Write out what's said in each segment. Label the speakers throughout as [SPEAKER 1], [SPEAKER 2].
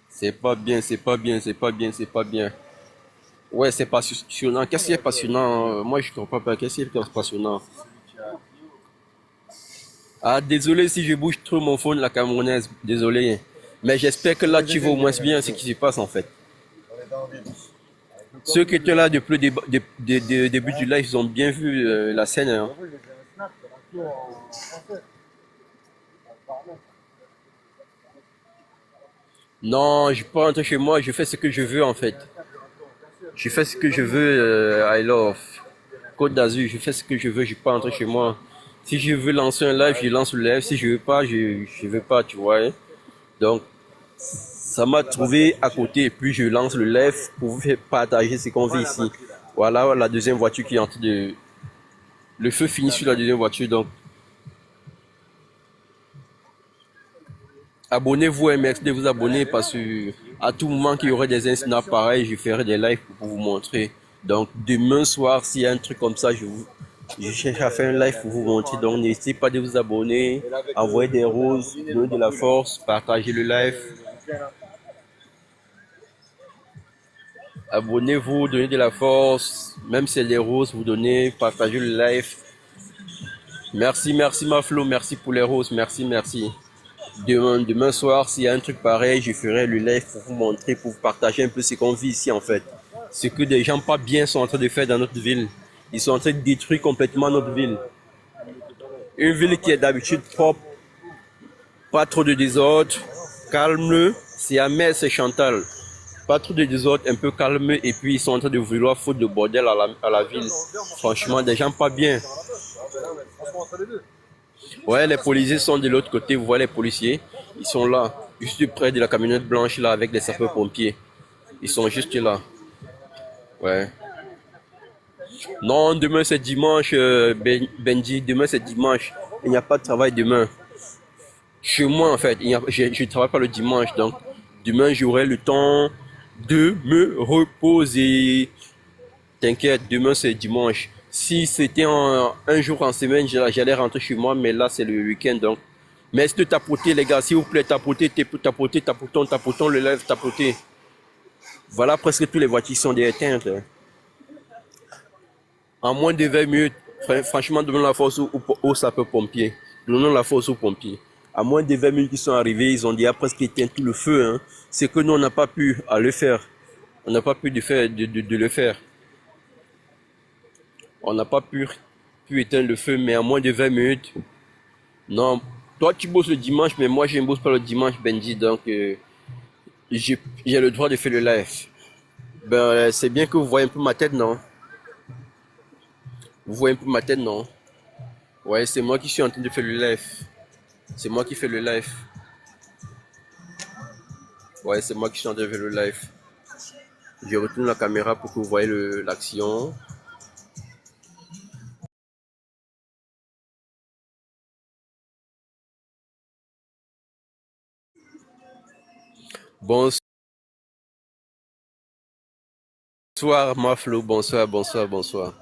[SPEAKER 1] C'est pas bien, c'est pas bien, c'est pas bien, c'est pas bien. Ouais, c'est passionnant. Qu'est-ce qui est passionnant? Moi, je comprends pas. Qu'est-ce qui est passionnant? Ah, désolé si je bouge trop mon phone, la camerounaise. Désolé. Mais j'espère que là, tu vois au moins bien ce qui se passe en fait. Ceux qui étaient là depuis le début du live, ils ont bien vu la scène, hein. Non, je peux rentrer chez moi, je fais ce que je veux en fait. Je fais ce que je veux, I love. Côte d'Azur, je fais ce que je veux, je peux rentrer chez moi. Si je veux lancer un live, je lance le live. Si je veux pas, je veux pas, tu vois, hein. Donc, ça m'a trouvé à côté et puis je lance le live pour vous faire partager ce qu'on vit ici. Voilà la deuxième voiture qui est en train de... Le feu finit sur la deuxième voiture, donc abonnez-vous et merci de vous abonner parce que à tout moment qu'il y aurait des incidents pareils, je ferai des lives pour vous montrer. Donc demain soir, s'il y a un truc comme ça, je cherche à faire un live pour vous montrer. Donc n'hésitez pas de vous abonner, envoyer des roses, donner de la force, partager le live. Abonnez-vous, donnez de la force, même si c'est des roses, vous donnez, partagez le live. Merci, merci ma Flo, merci pour les roses, merci, merci. Demain soir, s'il y a un truc pareil, je ferai le live pour vous montrer, pour vous partager un peu ce qu'on vit ici en fait. Ce que des gens pas bien sont en train de faire dans notre ville. Ils sont en train de détruire complètement notre ville. Une ville qui est d'habitude propre, pas trop de désordre, calme, c'est Amel, c'est Chantal. Pas trop de désordre, un peu calme, et puis ils sont en train de vouloir foutre de bordel à la ville. Franchement, des gens pas bien. Ouais, les policiers sont de l'autre côté, vous voyez les policiers, ils sont là, juste près de la camionnette blanche là avec les sapeurs-pompiers. Ils sont juste là. Ouais. Non, demain c'est dimanche, Benji, demain c'est dimanche. Il n'y a pas de travail demain. Chez moi en fait, je ne travaille pas le dimanche, donc demain j'aurai le temps de me reposer. T'inquiète, demain c'est dimanche. Si c'était un jour en semaine, j'allais rentrer chez moi, mais là c'est le week-end donc. Mais est-ce que tapoter les gars, s'il vous plaît, tapotons, le lève, tapoter. Voilà presque tous les voitures sont éteintes. En moins de 20 minutes, franchement, donnons la force aux sapeurs-pompiers. Donnons la force aux pompiers. À moins de 20 minutes qu'ils sont arrivés, ils ont déjà presque éteint tout le feu, hein. C'est que nous, on n'a pas pu à le faire. On n'a pas pu de le faire. On n'a pas pu éteindre le feu, mais à moins de 20 minutes. Non, toi tu bosses le dimanche, mais moi je ne bosse pas le dimanche, Benji, donc j'ai le droit de faire le live. Ben, c'est bien que vous voyez un peu ma tête, non? Vous voyez un peu ma tête, non? Ouais, c'est moi qui suis en train de faire le live. C'est moi qui fais le live. Ouais, c'est moi qui suis en train de faire le live. Je retourne la caméra pour que vous voyez l'action. Bonsoir, Maflo. Bonsoir, bonsoir, bonsoir.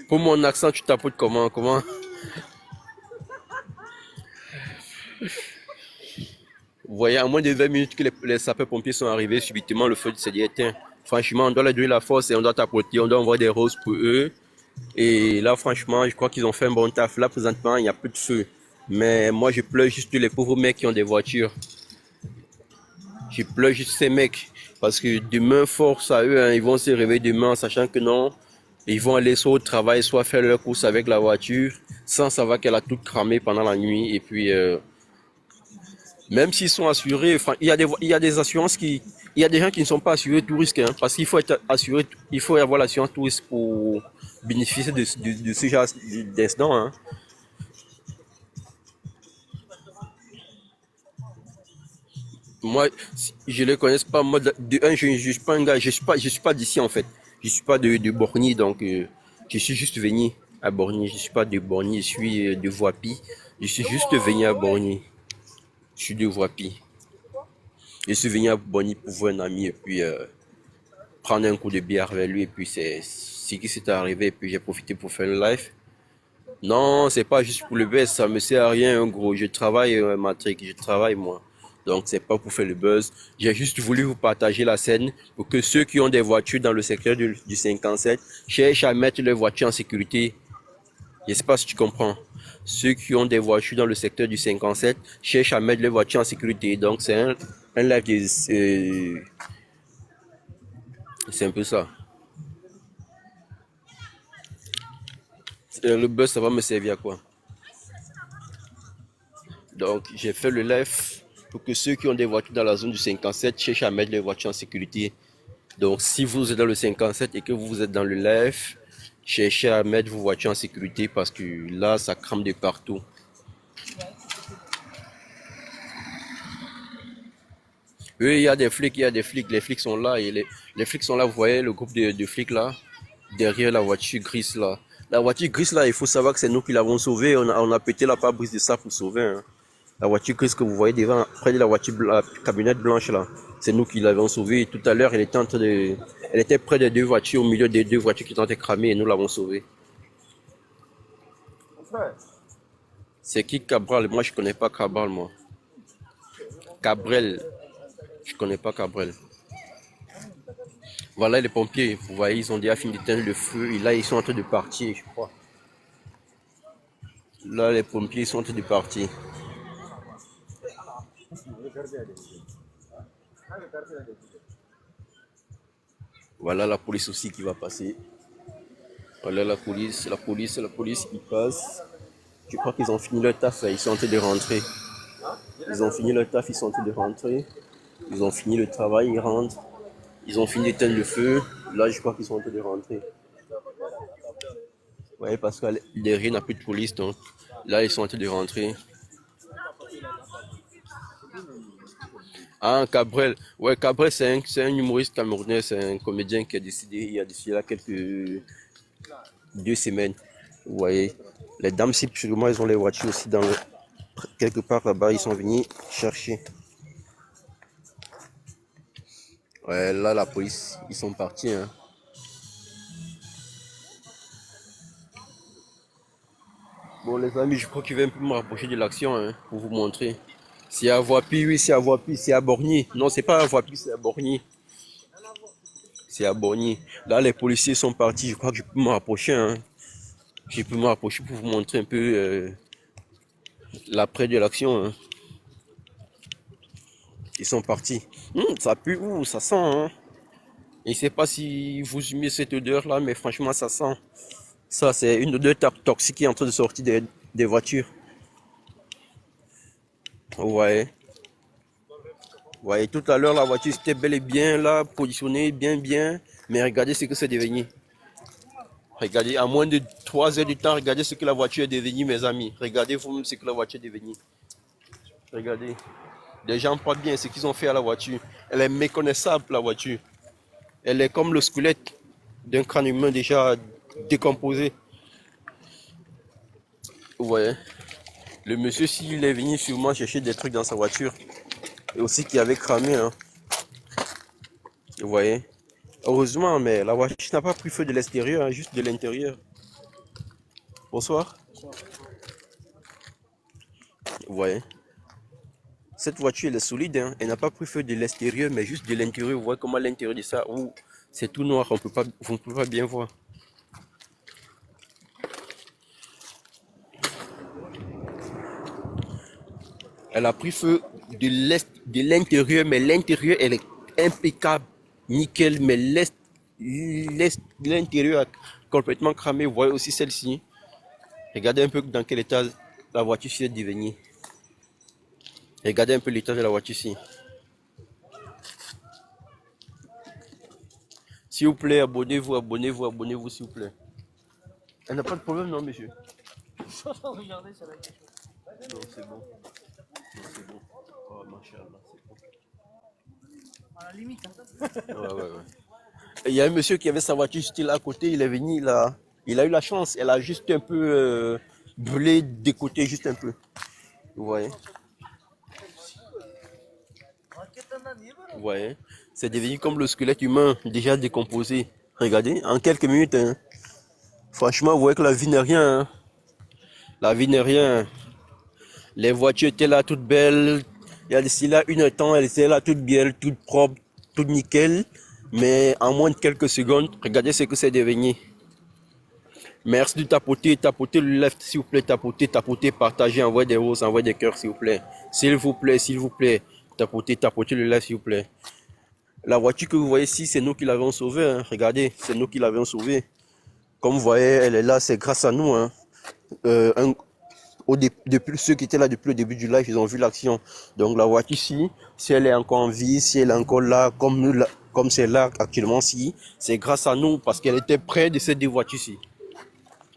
[SPEAKER 1] Pour mon accent, tu tapotes comment? Vous voyez, à moins de 20 minutes que les sapeurs-pompiers sont arrivés, subitement le feu s'est éteint. Franchement, on doit leur donner la force et on doit tapoter, on doit envoyer des roses pour eux. Et là, franchement, je crois qu'ils ont fait un bon taf. Là, présentement, il n'y a plus de feu. Mais moi, je pleure juste les pauvres mecs qui ont des voitures. Je pleure juste ces mecs. Parce que demain, force à eux, hein, ils vont se réveiller demain en sachant que non, ils vont aller soit au travail, soit faire leur course avec la voiture, sans savoir qu'elle a tout cramé pendant la nuit. Et puis, même s'ils sont assurés, enfin, il y a des assurances il y a des gens qui ne sont pas assurés tout risque, hein, parce qu'il faut être assuré, il faut avoir l'assurance tout risque pour bénéficier de ce genre d'incident, hein. Moi, je les connais pas. Moi, de un, je suis pas un gars, je suis pas d'ici en fait. Je suis pas de Borny, donc je suis juste venu à Borny. Je suis pas de Borny, je suis de Voipy. Je suis juste venu à Borny. Je suis de Voipy. Je suis venu à Borny pour voir un ami et puis prendre un coup de bière avec lui et puis c'est ce qui s'est arrivé et puis j'ai profité pour faire le live. Non, c'est pas juste pour le buzz, ça me sert à rien, gros. Je travaille, Matrix, je travaille, moi. Donc, c'est pas pour faire le buzz. J'ai juste voulu vous partager la scène pour que ceux qui ont des voitures dans le secteur du 57 cherchent à mettre leurs voitures en sécurité. Je sais pas si tu comprends. Ceux qui ont des voitures dans le secteur du 57 cherchent à mettre leurs voitures en sécurité. Donc, un live, c'est un peu ça. Le buzz, ça va me servir à quoi? Donc, j'ai fait le live pour que ceux qui ont des voitures dans la zone du 57 cherchent à mettre les voitures en sécurité. Donc, si vous êtes dans le 57 et que vous êtes dans le live, cherchez à mettre vos voitures en sécurité parce que là, ça crame de partout. Oui, il y a des flics, il y a des flics. Les flics sont là et les flics sont là. Vous voyez le groupe de flics là, derrière la voiture grise là. La voiture grise là, il faut savoir que c'est nous qui l'avons sauvée. On a pété la pare-brise de ça pour sauver, hein. La voiture grise que vous voyez devant, près de la voiture, la camionnette blanche là, c'est nous qui l'avons sauvée. Tout à l'heure, elle était près des deux voitures, au milieu des deux voitures qui étaient cramées et nous l'avons sauvée. C'est qui Cabral? Moi, je connais pas Cabral, moi. Cabrel, je connais pas Cabrel. Voilà les pompiers, vous voyez, ils ont déjà fini d'éteindre le feu et là, ils sont en train de partir, je crois. Là, les pompiers sont en train de partir. Voilà la police aussi qui va passer. Voilà la police qui passe. Je crois qu'ils ont fini leur taf, ils sont en train de rentrer. Ils ont fini leur taf, ils sont en train de rentrer. Ils ont fini le travail, ils rentrent. Ils ont fini d'éteindre le feu. Là, je crois qu'ils sont en train de rentrer. Ouais, parce que derrière, il n'y a plus de police, donc là, ils sont en train de rentrer. Ah, Cabrel. Ouais, Cabrel, c'est un humoriste camerounais, c'est un comédien qui a décidé, il y a décidé là quelques 2 semaines. Vous voyez, les dames, si sûrement, elles ont les voitures aussi quelque part là-bas, ils sont venus chercher. Ouais, là, la police, ils sont partis, hein. Bon, les amis, je crois qu'il va un peu me rapprocher de l'action, hein, pour vous montrer. C'est à Voipy, oui, c'est à Voipy, c'est à Borgny. Non, c'est pas à Voipy, c'est à Borgny. C'est à Borgny. Là, les policiers sont partis. Je crois que je peux me rapprocher, hein. Je peux me rapprocher pour vous montrer un peu l'après de l'action, hein. Ils sont partis. Ça pue, ça sent, hein. Je ne sais pas si vous aimez cette odeur-là, mais franchement, ça sent. Ça, c'est une odeur toxique qui est en train de sortir des voitures. Ouais. Ouais, tout à l'heure, la voiture était bel et bien là, positionnée bien. Mais regardez ce que c'est devenu. Regardez, à moins de 3 heures du temps, regardez ce que la voiture est devenue, mes amis. Regardez vous-même ce que la voiture est devenue. Regardez. Les gens pas bien ce qu'ils ont fait à la voiture. Elle est méconnaissable, la voiture. Elle est comme le squelette d'un crâne humain déjà décomposé. Vous voyez. Le monsieur, s'il est venu sûrement chercher des trucs dans sa voiture, et aussi qui avait cramé, hein. Vous voyez. Heureusement, mais la voiture n'a pas pris feu de l'extérieur, hein, juste de l'intérieur. Bonsoir. Vous voyez. Cette voiture, elle est solide, hein. Elle n'a pas pris feu de l'extérieur, mais juste de l'intérieur. Vous voyez comment l'intérieur de ça, c'est tout noir, vous ne pouvez pas bien voir. Elle a pris feu de l'intérieur, mais l'intérieur, elle est impeccable, nickel, mais l'intérieur a complètement cramé. Vous voyez aussi celle-ci. Regardez un peu dans quel état la voiture s'est devenue. Regardez un peu l'état de la voiture ici. S'il vous plaît, abonnez-vous, s'il vous plaît. Elle n'a pas de problème, non, monsieur? Non, c'est bon. Non, c'est bon. Oh, machallah, c'est bon. À la limite, hein. Ouais. Il y a un monsieur qui avait sa voiture juste là à côté, il est venu, il a eu la chance, elle a juste un peu brûlé des côtés, juste un peu. Vous voyez? Vous voyez? C'est devenu comme le squelette humain, déjà décomposé. Regardez, en quelques minutes, hein. Franchement, vous voyez que la vie n'est rien, hein. La vie n'est rien. Les voitures étaient là toutes belles. Il y a d'ici là une temps, elles étaient là toutes belles, toutes propres, toutes nickel. Mais en moins de quelques secondes, regardez ce que c'est devenu. Merci de tapoter, tapoter le left s'il vous plaît, tapoter, tapoter, partager, envoyer des roses, envoyer des cœurs s'il vous plaît. S'il vous plaît, s'il vous plaît. Tapoter, tapoter le left s'il vous plaît. La voiture que vous voyez ici, c'est nous qui l'avons sauvée. Hein. Regardez, c'est nous qui l'avons sauvée. Comme vous voyez, elle est là, c'est grâce à nous. Hein. Depuis ceux qui étaient là depuis le début du live, ils ont vu l'action. Donc la voiture ici, si elle est encore en vie, si elle est encore là, comme c'est là actuellement, si, c'est grâce à nous parce qu'elle était près de ces deux voitures-ci.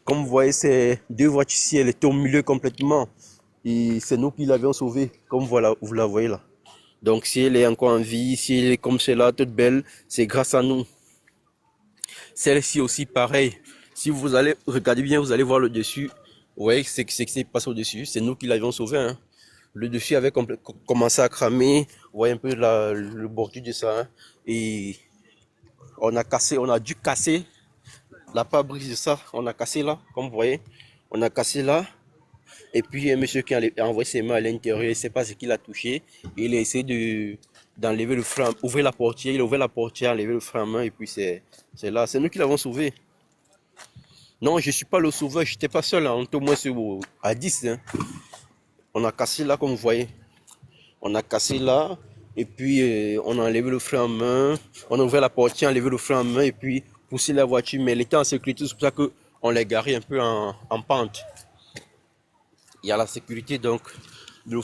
[SPEAKER 1] Comme vous voyez, ces deux voitures-ci, elle était au milieu complètement. Et c'est nous qui l'avions sauvée, comme voilà, vous la voyez là. Donc si elle est encore en vie, si elle est comme celle-là, toute belle, c'est grâce à nous. Celle-ci aussi, pareil. Si vous allez regarder bien, vous allez voir le dessus. Vous voyez ce qui s'est passé au-dessus. C'est nous qui l'avions sauvé. Hein. Le dessus avait commencé à cramer. Vous voyez un peu le bordure de ça. Hein. Et on a dû casser la pare-brise de ça. On a cassé là, comme vous voyez. On a cassé là. Et puis un monsieur qui a envoyé ses mains à l'intérieur, il ne sait pas ce qu'il a touché. Il a essayé d'enlever le frein, ouvrir la portière. Il a ouvert la portière, enlevé le frein à main et puis c'est là. C'est nous qui l'avons sauvé. Non, je ne suis pas le sauveur, je n'étais pas seul. Hein. On était au moins à 10. Hein. On a cassé là, comme vous voyez. On a cassé là et puis on a enlevé le frein à main. On a ouvert la portière, enlevé le frein à main et puis poussé la voiture. Mais elle était en sécurité, c'est pour ça qu'on l'a garé un peu en pente. Il y a la sécurité donc de